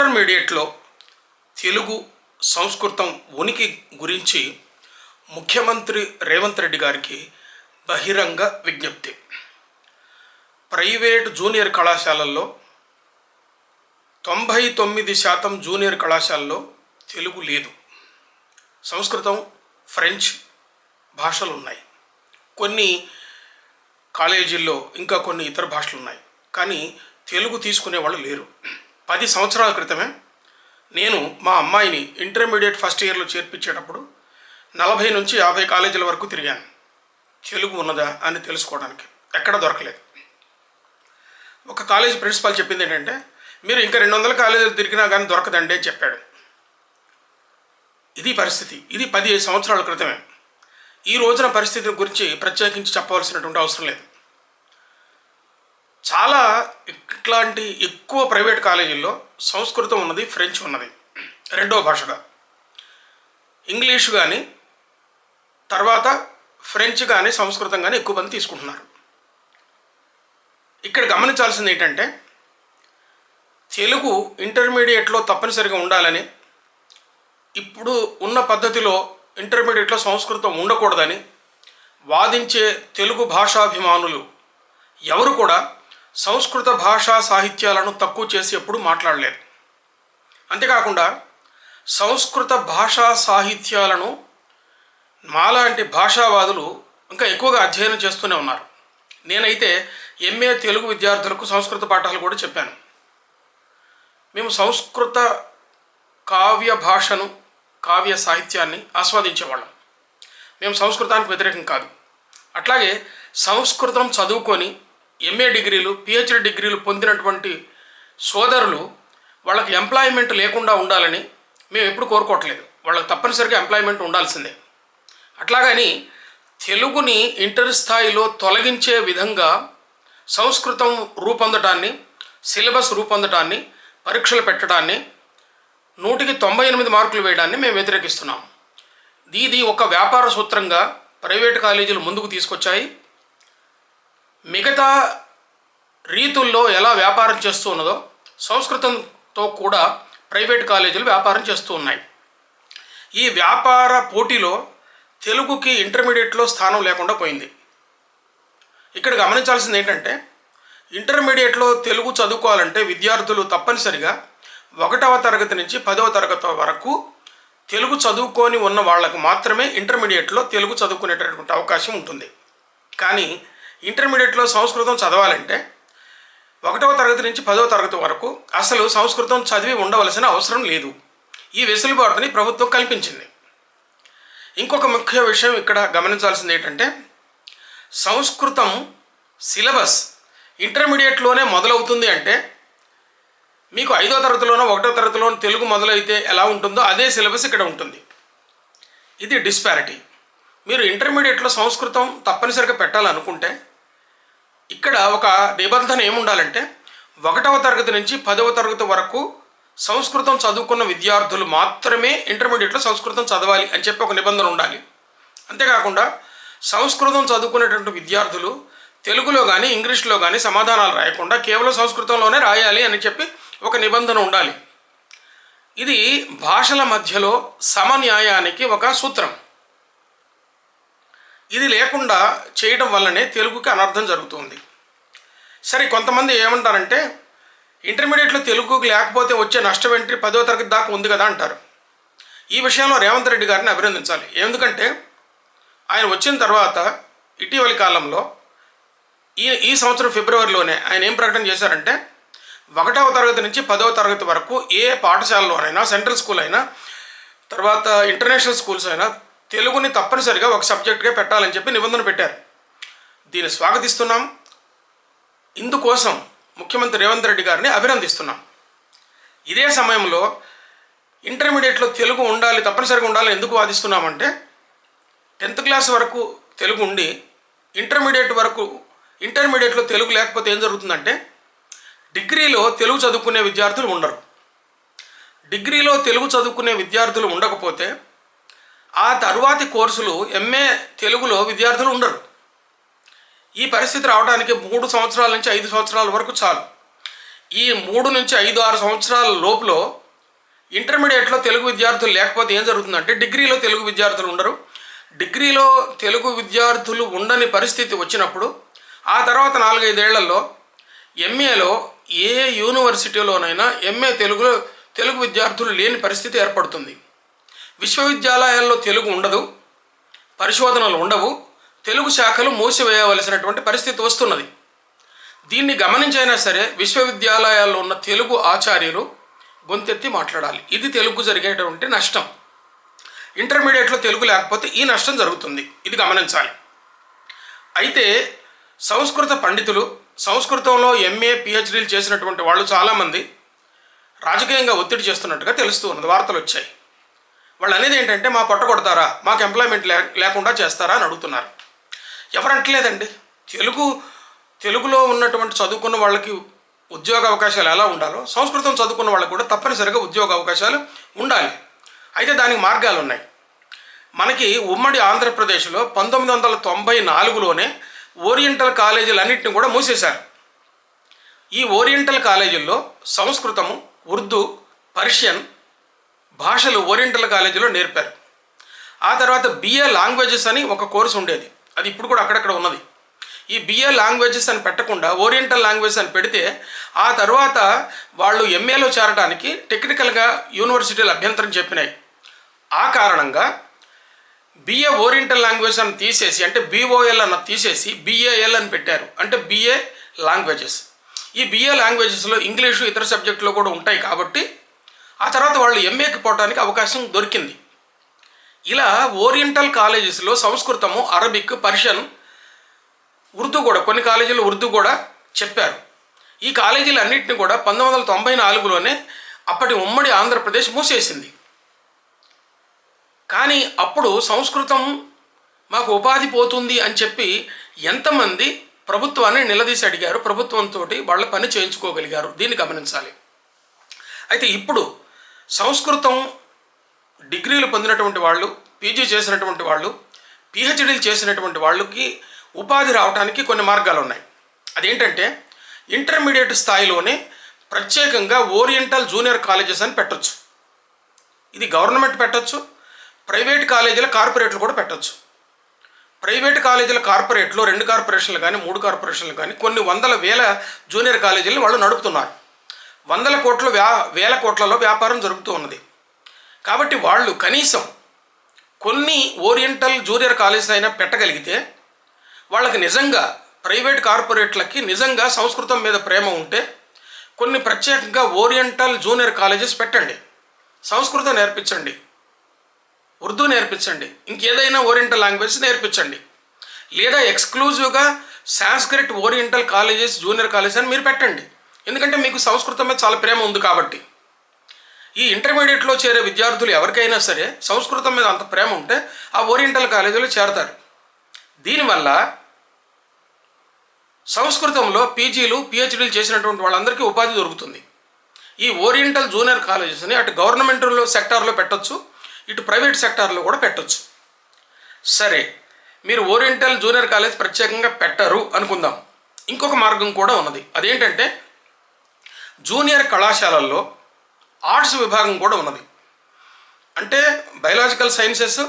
ఇంటర్మీడియట్లో తెలుగు సంస్కృతం ఉనికి గురించి ముఖ్యమంత్రి రేవంత్ రెడ్డి గారికి బహిరంగ విజ్ఞప్తి. ప్రైవేటు జూనియర్ కళాశాలల్లో 99% జూనియర్ కళాశాలలో తెలుగు లేదు. సంస్కృతం, ఫ్రెంచ్ భాషలు ఉన్నాయి. కొన్ని కాలేజీల్లో ఇంకా కొన్ని ఇతర భాషలు ఉన్నాయి. కానీ తెలుగు తీసుకునే వాళ్ళు లేరు. 10 సంవత్సరాల క్రితమే నేను మా అమ్మాయిని ఇంటర్మీడియట్ ఫస్ట్ ఇయర్లో చేర్పించేటప్పుడు 40 నుంచి 50 కాలేజీల వరకు తిరిగాను తెలుగు ఉన్నదా అని తెలుసుకోవడానికి. ఎక్కడ దొరకలేదు. ఒక కాలేజీ ప్రిన్సిపాల్ చెప్పింది ఏంటంటే, మీరు ఇంకా 200 కాలేజీలు తిరిగినా కానీ దొరకదండి అని చెప్పాడు. ఇది పరిస్థితి. ఇది 10 సంవత్సరాల క్రితమే. ఈ రోజున పరిస్థితి గురించి ప్రత్యేకించి చెప్పవలసినటువంటి అవసరం లేదు. చాలా ఇట్లాంటి ఎక్కువ ప్రైవేట్ కాలేజీల్లో సంస్కృతం ఉన్నది, ఫ్రెంచ్ ఉన్నది రెండో భాషగా. ఇంగ్లీషు కానీ, తర్వాత ఫ్రెంచ్ కానీ, సంస్కృతం కానీ ఎక్కువ మంది తీసుకుంటున్నారు. ఇక్కడ గమనించాల్సింది ఏంటంటే, తెలుగు ఇంటర్మీడియట్లో తప్పనిసరిగా ఉండాలని, ఇప్పుడు ఉన్న పద్ధతిలో ఇంటర్మీడియట్లో సంస్కృతం ఉండకూడదని వాదించే తెలుగు భాషాభిమానులు ఎవరు కూడా సంస్కృత భాషా సాహిత్యాలను తక్కువ చేసి ఎప్పుడు మాట్లాడలేదు. అంతేకాకుండా సంస్కృత భాషా సాహిత్యాలను మాలాంటి భాషావాదులు ఇంకా ఎక్కువగా అధ్యయనం చేస్తూనే ఉన్నారు. నేనైతే ఎంఏ తెలుగు విద్యార్థులకు సంస్కృత పాఠాలు కూడా చెప్పాను. మేము సంస్కృత కావ్య భాషను, కావ్య సాహిత్యాన్ని ఆస్వాదించేవాళ్ళం. మేము సంస్కృతానికి వ్యతిరేకం కాదు. అట్లాగే సంస్కృతం చదువుకొని ఎంఏ డిగ్రీలు, పిహెచ్డి డిగ్రీలు పొందినటువంటి సోదరులు వాళ్ళకి ఎంప్లాయ్మెంట్ లేకుండా ఉండాలని మేము ఎప్పుడు కోరుకోవట్లేదు. వాళ్ళకి తప్పనిసరిగా ఎంప్లాయ్మెంట్ ఉండాల్సిందే. అట్లాగని తెలుగుని ఇంటర్ స్థాయిలో తొలగించే విధంగా సంస్కృతం రూపొందటాన్ని, సిలబస్ రూపొందటాన్ని, పరీక్షలు పెట్టడాన్ని, 100కి 98 మార్కులు వేయడాన్ని మేము వ్యతిరేకిస్తున్నాం. ఇది ఒక వ్యాపార సూత్రంగా ప్రైవేటు కాలేజీలు ముందుకు తీసుకొచ్చాయి. మిగతా రీతుల్లో ఎలా వ్యాపారం చేస్తూ ఉన్నదో సంస్కృతంతో కూడా ప్రైవేట్ కాలేజీలు వ్యాపారం చేస్తూ ఉన్నాయి. ఈ వ్యాపార పోటీలో తెలుగుకి ఇంటర్మీడియట్లో స్థానం లేకుండా పోయింది. ఇక్కడ గమనించాల్సింది ఏంటంటే, ఇంటర్మీడియట్లో తెలుగు చదువుకోవాలంటే విద్యార్థులు తప్పనిసరిగా 1వ తరగతి నుంచి 10వ తరగతి వరకు తెలుగు చదువుకొని ఉన్న వాళ్ళకు మాత్రమే ఇంటర్మీడియట్లో తెలుగు చదువుకునేటటువంటి అవకాశం ఉంటుంది. కానీ ఇంటర్మీడియట్లో సంస్కృతం చదవాలంటే 1వ తరగతి నుంచి 10వ తరగతి వరకు అసలు సంస్కృతం చదివి ఉండవలసిన అవసరం లేదు. ఈ వెసులుబాటుని ప్రభుత్వం కల్పించింది. ఇంకొక ముఖ్య విషయం ఇక్కడ గమనించాల్సింది ఏంటంటే, సంస్కృతం సిలబస్ ఇంటర్మీడియట్లోనే మొదలవుతుంది అంటే, మీకు 5వ తరగతిలోనో 1వ తరగతిలోనో తెలుగు మొదలైతే ఎలా ఉంటుందో అదే సిలబస్ ఇక్కడ ఉంటుంది. ఇది డిస్పారిటీ. మీరు ఇంటర్మీడియట్లో సంస్కృతం తప్పనిసరిగా పెట్టాలనుకుంటే ఇక్కడ ఒక నిబంధన ఏముండాలంటే, 1వ తరగతి నుంచి 10వ తరగతి వరకు సంస్కృతం చదువుకున్న విద్యార్థులు మాత్రమే ఇంటర్మీడియట్లో సంస్కృతం చదవాలి అని చెప్పి ఒక నిబంధన ఉండాలి. అంతేకాకుండా సంస్కృతం చదువుకునేటువంటి విద్యార్థులు తెలుగులో కానీ ఇంగ్లీష్లో కానీ సమాధానాలు రాయకుండా కేవలం సంస్కృతంలోనే రాయాలి అని చెప్పి ఒక నిబంధన ఉండాలి. ఇది భాషల మధ్యలో సమన్యాయానికి ఒక సూత్రం. ఇది లేకుండా చేయడం వల్లనే తెలుగుకి అనర్థం జరుగుతుంది. సరే, కొంతమంది ఏమంటారంటే, ఇంటర్మీడియట్లో తెలుగుకి లేకపోతే వచ్చే నష్టం ఏంటి, 10వ తరగతి దాకా ఉంది కదా అంటారు. ఈ విషయంలో రేవంత్ రెడ్డి గారిని అభినందించాలి. ఎందుకంటే ఆయన వచ్చిన తర్వాత ఇటీవలి కాలంలో ఈ సంవత్సరం ఫిబ్రవరిలోనే ఆయన ఏం ప్రకటన చేశారంటే, 1వ తరగతి నుంచి 10వ తరగతి వరకు ఏ పాఠశాలలోనైనా, సెంట్రల్ స్కూల్ అయినా, తర్వాత ఇంటర్నేషనల్ స్కూల్స్ అయినా తెలుగుని తప్పనిసరిగా ఒక సబ్జెక్ట్గా పెట్టాలని చెప్పి నిబంధన పెట్టారు. దీన్ని స్వాగతిస్తున్నాం. ఇందుకోసం ముఖ్యమంత్రి రేవంత్ రెడ్డి గారిని అభినందిస్తున్నాం. ఇదే సమయంలో ఇంటర్మీడియట్లో తెలుగు ఉండాలి, తప్పనిసరిగా ఉండాలని ఎందుకు వాదిస్తున్నామంటే, 10th క్లాస్ వరకు తెలుగు ఉండి ఇంటర్మీడియట్లో తెలుగు లేకపోతే ఏం జరుగుతుందంటే, డిగ్రీలో తెలుగు చదువుకునే విద్యార్థులు ఉండరు. డిగ్రీలో తెలుగు చదువుకునే విద్యార్థులు ఉండకపోతే ఆ తరువాతి కోర్సులు ఎంఏ తెలుగులో విద్యార్థులు ఉండరు. ఈ పరిస్థితి రావడానికి 3 సంవత్సరాల నుంచి 5 సంవత్సరాల వరకు చాలు. ఈ 3 నుంచి 5-6 సంవత్సరాల లోపులో ఇంటర్మీడియట్లో తెలుగు విద్యార్థులు లేకపోతే ఏం జరుగుతుందంటే డిగ్రీలో తెలుగు విద్యార్థులు ఉండరు. డిగ్రీలో తెలుగు విద్యార్థులు ఉండని పరిస్థితి వచ్చినప్పుడు ఆ తర్వాత 4-5 ఏళ్లలో ఎంఏలో ఏ యూనివర్సిటీలోనైనా ఎంఏ తెలుగు విద్యార్థులు లేని పరిస్థితి ఏర్పడుతుంది. విశ్వవిద్యాలయాల్లో తెలుగు ఉండదు, పరిశోధనలు ఉండవు, తెలుగు శాఖలు మూసివేయవలసినటువంటి పరిస్థితి వస్తున్నది. దీన్ని గమనించైనా సరే విశ్వవిద్యాలయాల్లో ఉన్న తెలుగు ఆచార్యులు గొంతెత్తి మాట్లాడాలి. ఇది తెలుగు జరిగేటువంటి నష్టం. ఇంటర్మీడియట్లో తెలుగు లేకపోతే ఈ నష్టం జరుగుతుంది. ఇది గమనించాలి. అయితే సంస్కృత పండితులు, సంస్కృతంలో ఎంఏ పిహెచ్డీలు చేసినటువంటి వాళ్ళు చాలామంది రాజకీయంగా ఒత్తిడి చేస్తున్నట్టుగా తెలుస్తూ ఉన్నది, వార్తలు వచ్చాయి. వాళ్ళు అనేది ఏంటంటే మా పొట్ట కొడతారా, మాకు ఎంప్లాయ్మెంట్ లేకుండా చేస్తారా అని అడుగుతున్నారు. ఎవరంటలేదండి. తెలుగులో ఉన్నటువంటి చదువుకున్న వాళ్ళకి ఉద్యోగ అవకాశాలు ఎలా ఉండాలో సంస్కృతం చదువుకున్న వాళ్ళకి కూడా తప్పనిసరిగా ఉద్యోగ అవకాశాలు ఉండాలి. అయితే దానికి మార్గాలు ఉన్నాయి. మనకి ఉమ్మడి ఆంధ్రప్రదేశ్లో 1994లోనే ఓరియంటల్ కాలేజీలన్నింటినీ కూడా మూసేశారు. ఈ ఓరియంటల్ కాలేజీల్లో సంస్కృతము, ఉర్దూ, పర్షియన్ భాషలు ఓరియంటల్ కాలేజీలో నేర్పారు. ఆ తర్వాత బిఏ లాంగ్వేజెస్ అని ఒక కోర్సు ఉండేది, అది ఇప్పుడు కూడా అక్కడక్కడ ఉన్నది. ఈ బిఏ లాంగ్వేజెస్ అని పెట్టకుండా ఓరియంటల్ లాంగ్వేజ్ అని పెడితే ఆ తర్వాత వాళ్ళు ఎంఏలో చేరడానికి టెక్నికల్గా యూనివర్సిటీలు అభ్యంతరం చెప్పినాయి. ఆ కారణంగా బిఏ ఓరియంటల్ లాంగ్వేజ్ అని తీసేసి, అంటే బీఓఎల్ అన్న తీసేసి బిఏఎల్ అని పెట్టారు, అంటే బిఏ లాంగ్వేజెస్. ఈ బిఏ లాంగ్వేజెస్లో ఇంగ్లీషు ఇతర సబ్జెక్టులు కూడా ఉంటాయి కాబట్టి ఆ తర్వాత వాళ్ళు ఎంఏకి పోవడానికి అవకాశం దొరికింది. ఇలా ఓరియంటల్ కాలేజెస్లో సంస్కృతము, అరబిక్, పర్షియన్, ఉర్దూ కూడా కొన్ని కాలేజీలు ఉర్దూ కూడా చెప్పారు. ఈ కాలేజీలు అన్నింటినీ కూడా 1994లోనే అప్పటి ఉమ్మడి ఆంధ్రప్రదేశ్ మూసేసింది. కానీ అప్పుడు సంస్కృతం మాకు ఉపాధి పోతుంది అని చెప్పి ఎంతమంది ప్రభుత్వాన్ని నిలదీసి అడిగారు, ప్రభుత్వంతో వాళ్ళ పని చేయించుకోగలిగారు, దీన్ని గమనించాలి. అయితే ఇప్పుడు సంస్కృతం డిగ్రీలు పొందినటువంటి వాళ్ళు, పీజీ చేసినటువంటి వాళ్ళు, పిహెచ్డీలు చేసినటువంటి వాళ్ళకి ఉపాధి రావడానికి కొన్ని మార్గాలు ఉన్నాయి. అదేంటంటే ఇంటర్మీడియట్ స్థాయిలోనే ప్రత్యేకంగా ఓరియంటల్ జూనియర్ కాలేజెస్ అని పెట్టొచ్చు. ఇది గవర్నమెంట్ పెట్టొచ్చు, ప్రైవేట్ కాలేజీల కార్పొరేట్లు కూడా పెట్టొచ్చు. ప్రైవేట్ కాలేజీల కార్పొరేట్లో 2 కార్పొరేషన్లు కానీ 3 కార్పొరేషన్లు కానీ కొన్ని వందల వేల జూనియర్ కాలేజీలు వాళ్ళు నడుపుతున్నారు. వందల కోట్లు వేల కోట్లలో వ్యాపారం జరుగుతూ ఉన్నది. కాబట్టి వాళ్ళు కనీసం కొన్ని ఓరియంటల్ జూనియర్ కాలేజెస్ అయినా పెట్టగలిగితే వాళ్ళకి నిజంగా ప్రైవేట్ కార్పొరేట్లకి నిజంగా సంస్కృతం మీద ప్రేమ ఉంటే కొన్ని ప్రత్యేకంగా ఓరియంటల్ జూనియర్ కాలేజెస్ పెట్టండి, సంస్కృతం నేర్పించండి, ఉర్దూ నేర్పించండి, ఇంకేదైనా ఓరియంటల్ లాంగ్వేజ్ నేర్పించండి. లేదా ఎక్స్క్లూజివ్గా Sanskrit oriental colleges junior colleges అని మీరు పెట్టండి. ఎందుకంటే మీకు సంస్కృతం మీద చాలా ప్రేమ ఉంది కాబట్టి. ఈ ఇంటర్మీడియట్లో చేరే విద్యార్థులు ఎవరికైనా సరే సంస్కృతం మీద అంత ప్రేమ ఉంటే ఆ ఓరియంటల్ కాలేజీలో చేరతారు. దీనివల్ల సంస్కృతంలో పీజీలు పిహెచ్డీలు చేసినటువంటి వాళ్ళందరికీ ఉపాధి దొరుకుతుంది. ఈ ఓరియంటల్ జూనియర్ కాలేజెస్ని అటు గవర్నమెంట్లో సెక్టార్లో పెట్టొచ్చు, ఇటు ప్రైవేట్ సెక్టార్లో కూడా పెట్టొచ్చు. సరే, మీరు ఓరియంటల్ జూనియర్ కాలేజ్ ప్రత్యేకంగా పెట్టరు అనుకుందాం. ఇంకొక మార్గం కూడా ఉన్నది. అదేంటంటే జూనియర్ కళాశాలల్లో ఆర్ట్స్ విభాగం కూడా ఉన్నది. అంటే బయలాజికల్ సైన్సెస్,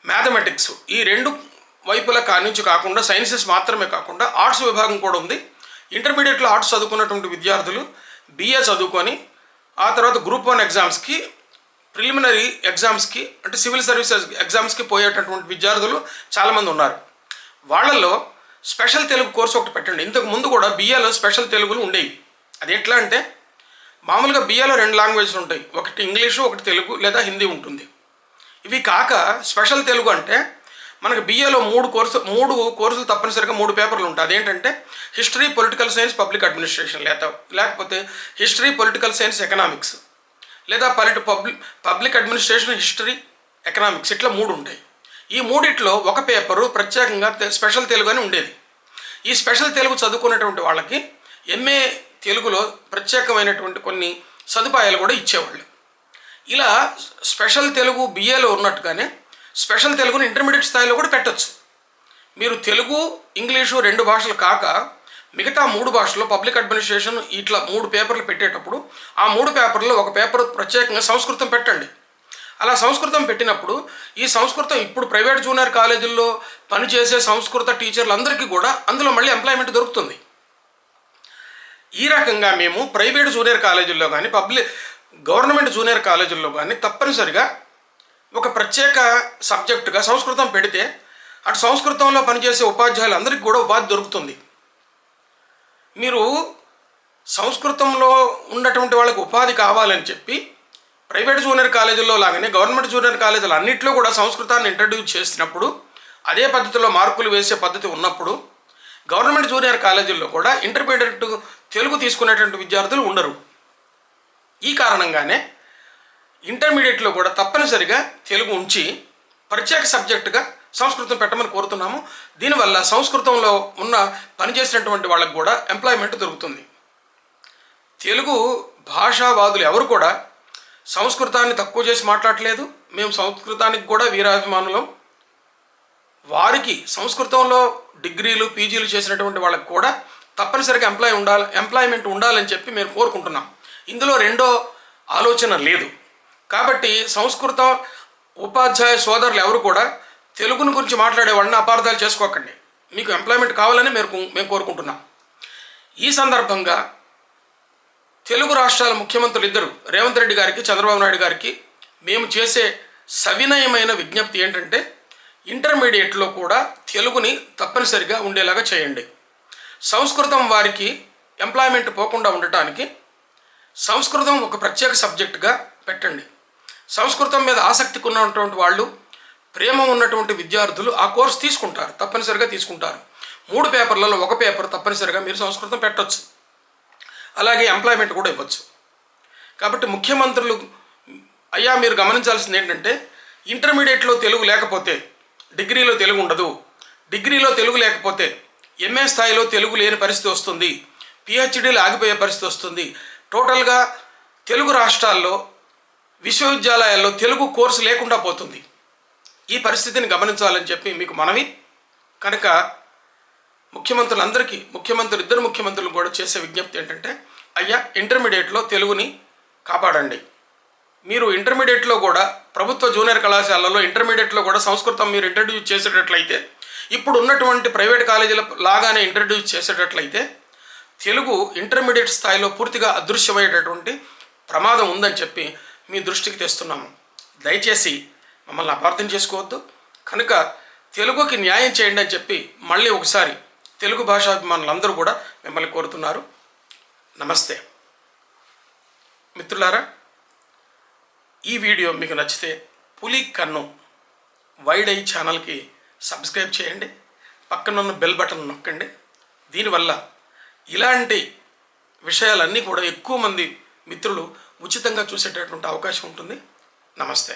మ్యాథమెటిక్స్ ఈ 2 వైపుల నుంచి కాకుండా సైన్సెస్ మాత్రమే కాకుండా ఆర్ట్స్ విభాగం కూడా ఉంది. ఇంటర్మీడియట్లో ఆర్ట్స్ చదువుకున్నటువంటి విద్యార్థులు బిఏ చదువుకొని ఆ తర్వాత గ్రూప్ 1 ఎగ్జామ్స్కి, ప్రిలిమినరీ ఎగ్జామ్స్కి, అంటే సివిల్ సర్వీసెస్ ఎగ్జామ్స్కి పోయేటటువంటి విద్యార్థులు చాలామంది ఉన్నారు. వాళ్ళల్లో స్పెషల్ తెలుగు కోర్సు ఒకటి పెట్టండి. ఇంతకు ముందు కూడా బిఏలో స్పెషల్ తెలుగులు ఉండేవి. అది ఎట్లా అంటే మామూలుగా బిఏలో 2 లాంగ్వేజెస్ ఉంటాయి, ఒకటి ఇంగ్లీషు, ఒకటి తెలుగు లేదా హిందీ ఉంటుంది. ఇవి కాక స్పెషల్ తెలుగు అంటే మనకు బిఏలో 3 కోర్సులు తప్పనిసరిగా 3 పేపర్లు ఉంటాయి. అదేంటంటే history, political science, public administration, లేకపోతే హిస్టరీ, పొలిటికల్ సైన్స్, ఎకనామిక్స్, లేదా పబ్లిక్ అడ్మినిస్ట్రేషన్, హిస్టరీ, ఎకనామిక్స్, ఇట్లా 3 ఉంటాయి. ఈ 3 ఒక పేపరు ప్రత్యేకంగా స్పెషల్ తెలుగు అని ఉండేది. ఈ స్పెషల్ తెలుగు చదువుకున్నటువంటి వాళ్ళకి ఎంఏ తెలుగులో ప్రత్యేకమైనటువంటి కొన్ని సదుపాయాలు కూడా ఇచ్చేవాళ్ళు. ఇలా స్పెషల్ తెలుగు బిఏలో ఉన్నట్టుగానే స్పెషల్ తెలుగుని ఇంటర్మీడియట్ స్థాయిలో కూడా పెట్టచ్చు. మీరు తెలుగు, ఇంగ్లీషు 2 భాషలు కాక మిగతా 3 భాషల్లో పబ్లిక్ అడ్మినిస్ట్రేషన్ ఇట్లా 3 పేపర్లు పెట్టేటప్పుడు ఆ 3 పేపర్లో ఒక పేపర్ ప్రత్యేకంగా సంస్కృతం పెట్టండి. అలా సంస్కృతం పెట్టినప్పుడు ఈ సంస్కృతం ఇప్పుడు ప్రైవేట్ జూనియర్ కాలేజీల్లో పనిచేసే సంస్కృత టీచర్లందరికీ కూడా అందులో మళ్ళీ ఎంప్లాయ్మెంట్ దొరుకుతుంది. ఈ రకంగా మేము ప్రైవేట్ జూనియర్ కాలేజీల్లో కానీ గవర్నమెంట్ జూనియర్ కాలేజీల్లో కానీ తప్పనిసరిగా ఒక ప్రత్యేక సబ్జెక్టుగా సంస్కృతం పెడితే అటు సంస్కృతంలో పనిచేసే ఉపాధ్యాయులందరికీ కూడా ఉపాధి దొరుకుతుంది. మీరు సంస్కృతంలో ఉన్నటువంటి వాళ్ళకి ఉపాధి కావాలని చెప్పి ప్రైవేట్ జూనియర్ కాలేజీల్లో లాగానే గవర్నమెంట్ జూనియర్ కాలేజీలు అన్నింటిలో కూడా సంస్కృతాన్ని ఇంట్రడ్యూస్ చేసినప్పుడు అదే పద్ధతిలో మార్కులు వేసే పద్ధతి ఉన్నప్పుడు గవర్నమెంట్ జూనియర్ కాలేజీల్లో కూడా ఇంటర్మీడియట్ తెలుగు తీసుకునేటువంటి విద్యార్థులు ఉండరు. ఈ కారణంగానే ఇంటర్మీడియట్లో కూడా తప్పనిసరిగా తెలుగు ఉంచి ప్రత్యేక సబ్జెక్టుగా సంస్కృతం పెట్టమని కోరుతున్నాము. దీనివల్ల సంస్కృతంలో ఉన్న పనిచేసినటువంటి వాళ్ళకు కూడా ఎంప్లాయ్మెంట్ దొరుకుతుంది. తెలుగు భాషావాదులు ఎవరు కూడా సంస్కృతాన్ని తక్కువ చేసి మాట్లాడలేదు. మేము సంస్కృతానికి కూడా వీరాభిమానులం. వారికి సంస్కృతంలో డిగ్రీలు పీజీలు చేసినటువంటి వాళ్ళకి కూడా తప్పనిసరిగా ఎంప్లాయ్మెంట్ ఉండాలని చెప్పి మేము కోరుకుంటున్నాం. ఇందులో రెండో ఆలోచన లేదు. కాబట్టి సంస్కృత ఉపాధ్యాయ సోదరులు ఎవరు కూడా తెలుగుని గురించి మాట్లాడే వాళ్ళని అపార్థాలు చేసుకోకండి. మీకు ఎంప్లాయ్మెంట్ కావాలని మేము కోరుకుంటున్నాం. ఈ సందర్భంగా తెలుగు రాష్ట్రాల ముఖ్యమంత్రులు ఇద్దరు రేవంత్ రెడ్డి గారికి చంద్రబాబు నాయుడు గారికి మేము చేసే సవినయమైన విజ్ఞప్తి ఏంటంటే ఇంటర్మీడియట్లో కూడా తెలుగుని తప్పనిసరిగా ఉండేలాగా చేయండి. సంస్కృతం వారికి ఎంప్లాయ్మెంట్ పోకుండా ఉండటానికి సంస్కృతం ఒక ప్రత్యేక సబ్జెక్టుగా పెట్టండి. సంస్కృతం మీద ఆసక్తికి ఉన్నటువంటి వాళ్ళు, ప్రేమ ఉన్నటువంటి విద్యార్థులు ఆ కోర్సు తీసుకుంటారు, తప్పనిసరిగా తీసుకుంటారు. 3 పేపర్లలో ఒక పేపర్ తప్పనిసరిగా మీరు సంస్కృతం పెట్టవచ్చు. అలాగే ఎంప్లాయ్మెంట్ కూడా ఇవ్వచ్చు. కాబట్టి ముఖ్యమంత్రులు అయ్యా మీరు గమనించాల్సింది ఏంటంటే ఇంటర్మీడియట్లో తెలుగు లేకపోతే డిగ్రీలో తెలుగు ఉండదు, డిగ్రీలో తెలుగు లేకపోతే ఎంఏ స్థాయిలో తెలుగు లేని పరిస్థితి వస్తుంది, పిహెచ్డీలు ఆగిపోయే పరిస్థితి వస్తుంది. టోటల్గా తెలుగు రాష్ట్రాల్లో విశ్వవిద్యాలయాల్లో తెలుగు కోర్సు లేకుండా పోతుంది. ఈ పరిస్థితిని గమనించాలని చెప్పి మీకు మనవి. కనుక ఇద్దరు ముఖ్యమంత్రులు కూడా చేసే విజ్ఞప్తి ఏంటంటే అయ్యా ఇంటర్మీడియట్లో తెలుగుని కాపాడండి. మీరు ఇంటర్మీడియట్లో కూడా ప్రభుత్వ జూనియర్ కళాశాలలో ఇంటర్మీడియట్లో కూడా సంస్కృతం మీరు ఇంట్రడ్యూస్ చేసేటట్లయితే, ఇప్పుడు ఉన్నటువంటి ప్రైవేట్ కాలేజీల లాగానే ఇంట్రడ్యూస్ చేసేటట్లయితే తెలుగు ఇంటర్మీడియట్ స్థాయిలో పూర్తిగా అదృశ్యమయ్యేటటువంటి ప్రమాదం ఉందని చెప్పి మీ దృష్టికి తెస్తున్నాము. దయచేసి మమ్మల్ని అపార్థం చేసుకోవద్దు. కనుక తెలుగుకి న్యాయం చేయండి అని చెప్పి మళ్ళీ ఒకసారి తెలుగు భాషాభిమానులందరూ కూడా మిమ్మల్ని కోరుతున్నారు. నమస్తే మిత్రులారా. ఈ వీడియో మీకు నచ్చితే పులి కన్ను వైడ్ ఐ ఛానల్కి సబ్స్క్రైబ్ చేయండి, పక్కనున్న బెల్ బటన్ నొక్కండి. దీనివల్ల ఇలాంటి విషయాలన్నీ కూడా ఎక్కువ మంది మిత్రులు ఉచితంగా చూసేటటువంటి అవకాశం ఉంటుంది. నమస్తే.